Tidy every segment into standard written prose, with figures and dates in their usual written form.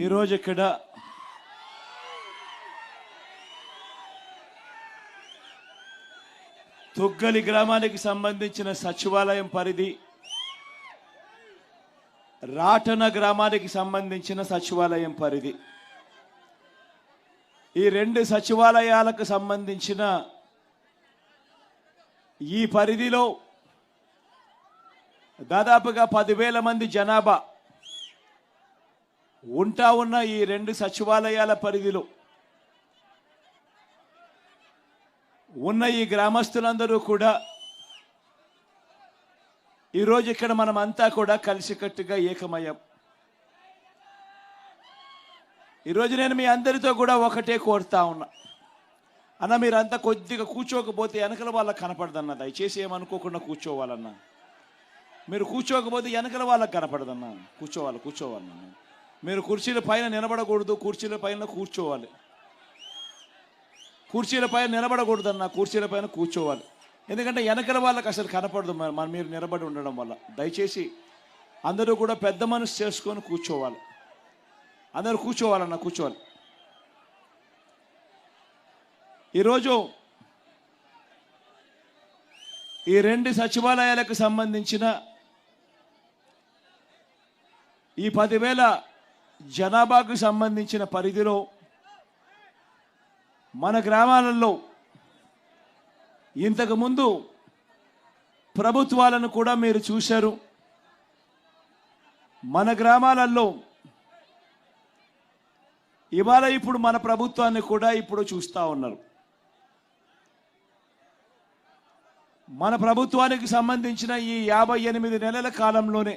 ఈరోజు ఇక్కడ తుగ్గలి గ్రామానికి సంబంధించిన సచివాలయం పరిధి, రాటన గ్రామానికి సంబంధించిన సచివాలయం పరిధి, ఈ రెండు సచివాలయాలకు సంబంధించిన ఈ పరిధిలో దాదాపుగా 10,000 మంది జనాభా ఉన్న ఈ రెండు సచివాలయాల పరిధిలో ఉన్న ఈ గ్రామస్తులందరూ కూడా ఈరోజు ఇక్కడ మనమంతా కూడా కలిసికట్టుగా ఏకమయ్యాం. ఈరోజు నేను మీ అందరితో కూడా ఒకటే కోరుతా ఉన్నా, అన్న మీరంతా కొద్దిగా కూర్చోకపోతే వెనకల వాళ్ళకి కనపడదన్న, దయచేసి ఏమనుకోకుండా కూర్చోవాలన్నా. మీరు కూర్చోకపోతే వెనకల వాళ్ళకి కనపడదన్నా. కూర్చోవాలన్నా. మీరు కుర్చీల పైన నిలబడకూడదు, కుర్చీల పైన కూర్చోవాలి. కుర్చీల పైన నిలబడకూడదన్నా, కుర్చీల పైన కూర్చోవాలి. ఎందుకంటే వెనకల వాళ్ళకి అసలు కనపడదు మీరు నిలబడి ఉండడం వల్ల. దయచేసి అందరూ కూడా పెద్ద మనసు చేసుకొని కూర్చోవాలి. అందరూ కూర్చోవాలన్నా, కూర్చోవాలి. ఈరోజు ఈ రెండు సచివాలయాలకు సంబంధించిన ఈ 10,000 జనాభాకు సంబంధించిన పరిధిలో మన గ్రామాలలో ఇంతకుముందు ప్రభుత్వాలను కూడా మీరు చూశారు. మన గ్రామాలలో ఇవాళ ఇప్పుడు మన ప్రభుత్వాన్ని కూడా ఇప్పుడు చూస్తూ ఉన్నారు. మన ప్రభుత్వానికి సంబంధించిన ఈ 58 నెలల కాలంలోనే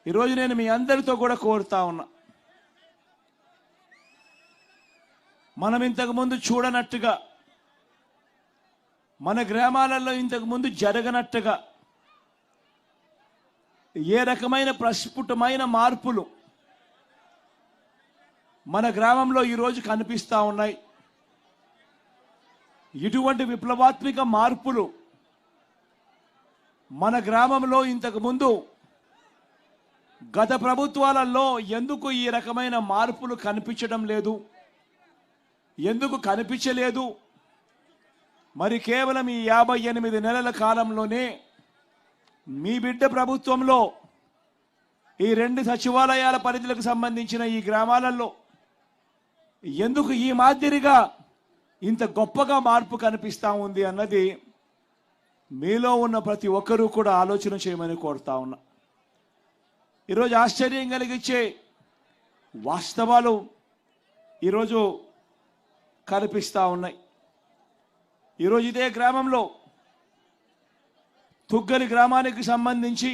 ఈరోజు నేను మీ అందరితో కూడా కోరుతా ఉన్నా, మనం ఇంతకుముందు చూడనట్టుగా, మన గ్రామాలలో ఇంతకుముందు జరగనట్టుగా ఏ రకమైన ప్రస్ఫుటమైన మార్పులు మన గ్రామంలో ఈరోజు కనిపిస్తూ ఉన్నాయి. ఇటువంటి విప్లవాత్మక మార్పులు మన గ్రామంలో ఇంతకుముందు గత ప్రభుత్వాలలో ఎందుకు ఈ రకమైన మార్పులు కనిపించడం లేదు, ఎందుకు కనిపించలేదు? మరి కేవలం ఈ 58 నెలల కాలంలోనే మీ బిడ్డ ప్రభుత్వంలో ఈ రెండు సచివాలయాల పరిధులకు సంబంధించిన ఈ గ్రామాలలో ఎందుకు ఈ మాదిరిగా ఇంత గొప్పగా మార్పు కనిపిస్తూ ఉంది అన్నది మీలో ఉన్న ప్రతి ఒక్కరూ కూడా ఆలోచన చేయమని కోరుతా ఉన్నా. ఈరోజు ఆశ్చర్యం కలిగించే వాస్తవాలు ఈరోజు కనిపిస్తూ ఉన్నాయి. ఈరోజు ఇదే గ్రామంలో తుగ్గలి గ్రామానికి సంబంధించి,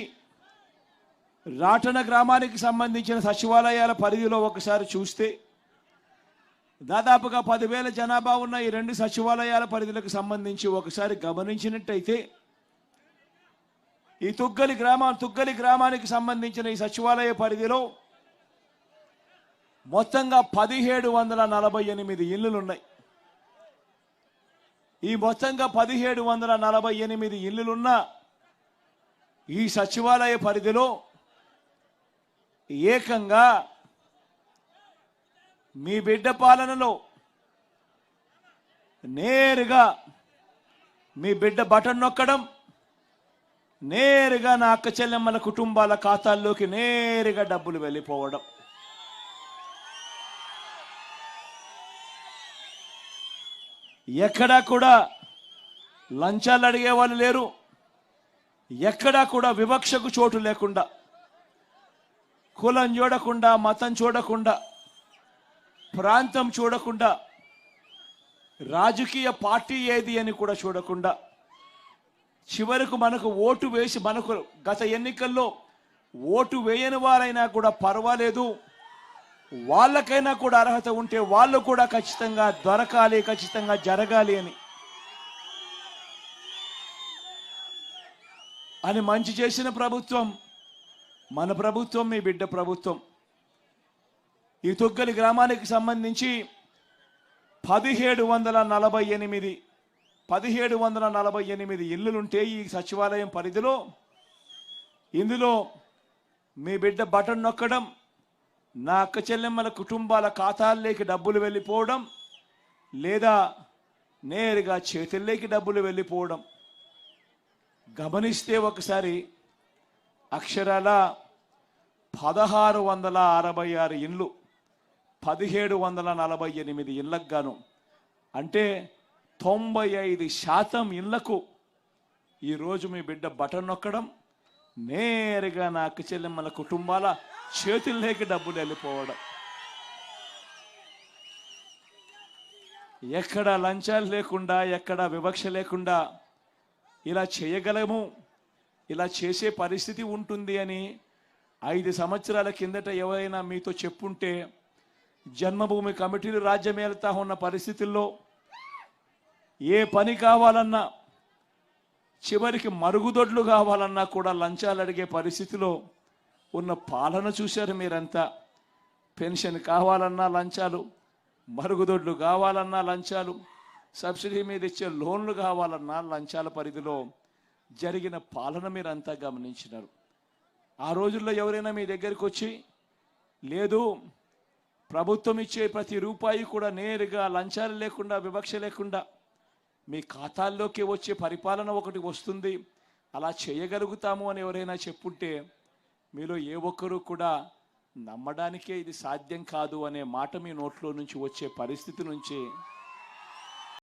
రాటన గ్రామానికి సంబంధించిన సచివాలయాల పరిధిలో ఒకసారి చూస్తే దాదాపుగా 10,000 జనాభా ఉన్న ఈ రెండు సచివాలయాల పరిధులకు సంబంధించి ఒకసారి గమనించినట్టయితే ఈ తుగ్గలి గ్రామానికి సంబంధించిన ఈ సచివాలయ పరిధిలో మొత్తంగా 1748 ఇళ్ళు ఉన్నాయి. ఈ మొత్తంగా 1748 ఇళ్ళున్న ఈ సచివాలయ పరిధిలో ఏకంగా మీ బిడ్డ పాలనలో నేరుగా మీ బిడ్డ బటన్ నొక్కడం, నేరుగా నా అక్క చెల్లెమ్మల కుటుంబాల ఖాతాల్లోకి నేరుగా డబ్బులు వెళ్ళిపోవడం. ఎక్కడా కూడా లంచాలు అడిగే వాళ్ళు లేరు. ఎక్కడా కూడా వివక్షకు చోటు లేకుండా, కులం చూడకుండా, మతం చూడకుండా, ప్రాంతం చూడకుండా, రాజకీయ పార్టీ ఏది అని కూడా చూడకుండా, చివరకు మనకు ఓటు వేసి, మనకు గత ఎన్నికల్లో ఓటు వేయని వారైనా కూడా పర్వాలేదు, వాళ్ళకైనా కూడా అర్హత ఉంటే వాళ్ళు కూడా ఖచ్చితంగా దొరకాలి, ఖచ్చితంగా జరగాలి అని మంచి చేసిన ప్రభుత్వం మన ప్రభుత్వం, మీ బిడ్డ ప్రభుత్వం. ఈ తుగ్గలి గ్రామానికి సంబంధించి 1748 ఇళ్ళుంటే ఈ సచివాలయం పరిధిలో, ఇందులో మీ బిడ్డ బటన్ నొక్కడం, నా అక్క చెల్లెమ్మల కుటుంబాల ఖాతాల్లోకి డబ్బులు వెళ్ళిపోవడం, లేదా నేరుగా చేతుల్లోకి డబ్బులు వెళ్ళిపోవడం గమనిస్తే ఒకసారి అక్షరాల 1666 ఇండ్లు 1748 ఇళ్లకు గాను, అంటే 95% ఇళ్లకు ఈరోజు మీ బిడ్డ బటన్ నొక్కడం, నేరుగా నా అక్క చెల్లెమ్మల కుటుంబాల చేతుల్లోకి డబ్బులు వెళ్ళిపోవడం. ఎక్కడ లంచాలు లేకుండా, ఎక్కడ వివక్ష లేకుండా ఇలా చేయగలము, ఇలా చేసే పరిస్థితి ఉంటుంది అని 5 సంవత్సరాల కిందట ఎవరైనా మీతో చెప్పుంటే, జన్మభూమి కమిటీలు రాజ్యమేలుతా ఉన్న పరిస్థితుల్లో ఏ పని కావాలన్నా, చివరికి మరుగుదొడ్లు కావాలన్నా కూడా లంచాలు అడిగే పరిస్థితిలో ఉన్న పాలన చూశారు మీరంతా. పెన్షన్ కావాలన్నా లంచాలు, మరుగుదొడ్లు కావాలన్నా లంచాలు, సబ్సిడీ మీద ఇచ్చే లోన్లు కావాలన్నా లంచాల పరిధిలో జరిగిన పాలన మీరంతా గమనించినారు. ఆ రోజుల్లో ఎవరైనా మీ దగ్గరికి వచ్చి, లేదు ప్రభుత్వం ఇచ్చే ప్రతి రూపాయి కూడా నేరుగా లంచాలు లేకుండా, వివక్ష లేకుండా మీ ఖాతాల్లోకి వచ్చే పరిపాలన ఒకటి వస్తుంది, అలా చేయగలుగుతాము అని ఎవరైనా చెప్పుంటే, మీలో ఏ ఒక్కరూ కూడా నమ్మడానికే ఇది సాధ్యం కాదు అనే మాట మీ నోట్లో నుంచి వచ్చే పరిస్థితి నుంచి